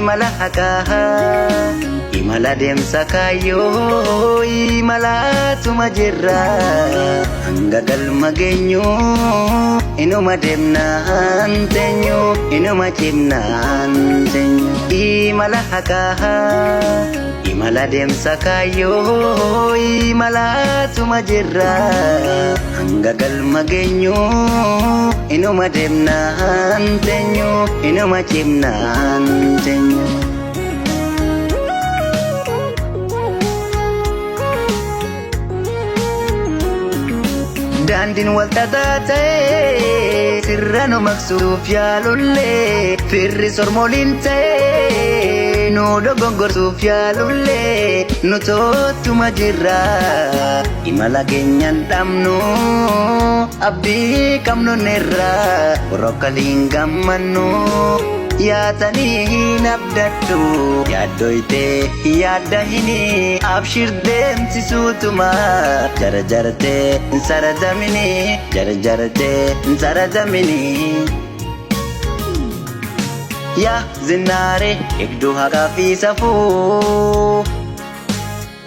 imala haqaa imala deemsa kaayyoo imalaatuma jirra hanga galma geenyu inuma deemnaan teenyu inuma cimnaan teenyu imala haqaa imala deemsa kaayyoo imalaatuma jirra hanga galma geenyu inuma deemnaan teenyu inuma cimnaan teenyu. Daandin wal xaxaa ta'ee sirra nu maqsuuf yaalullee firri sormooliin ta'ee nu dogongorsuuf yaalullee nu tottuma jirra imala keenyan dhabnu abdii qabnu nirra rokkaliin gammannu yaatanii hin abdadhu yaaddoytee yaadda hini abshir deemsisuutuma jarjartee saradamini jarjartee saradamini yaa zinnaare eegduu haqaa fi safuu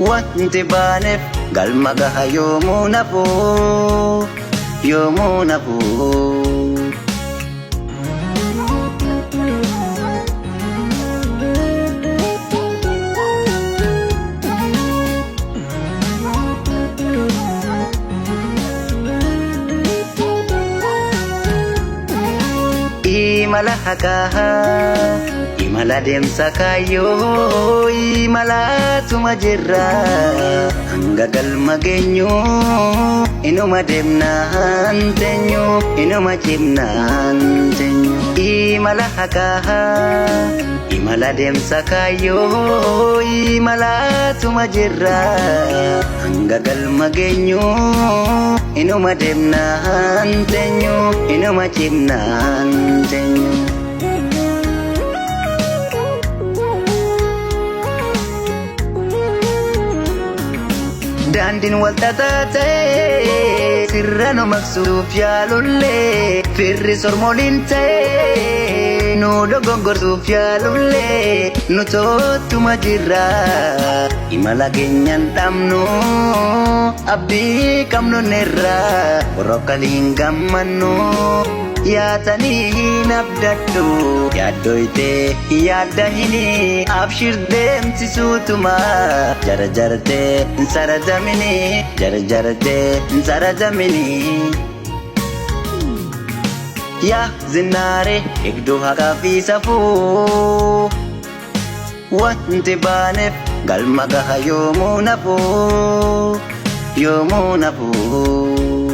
wanti baaneef galma gaha yoomuu nafuu yoomuu nafuu. Imala haqaa imala deemsa kaayyoo imalaatuma jirra hanga galma geenyu inuma deemnaan teenyu inuma cimnaan teenyu imala haqaa imala deemsa kaayyoo imalaatuma jirra hanga galma geenyu inuma deemnaan teenyu inuma cimnaan teenyu. Daandin wal xaxaa ta'ee sirra nu maqsuuf yaalullee firri sormooliin ta'ee nu dogongorsuuf yaalullee nu tottuma jirra imala keenyan dhabnu abdii qabnu nirra rokkaliin gammannu yaatanii hin abdadhu yaaddoytee yaadda hini abshir deemsisuutuma jarjartee saradamini jarjartee saradamini yaa zinnaare eegduu haqaa fi safuu wanti baaneef galma gaha yoomuu nafuu yoomuu nafuu.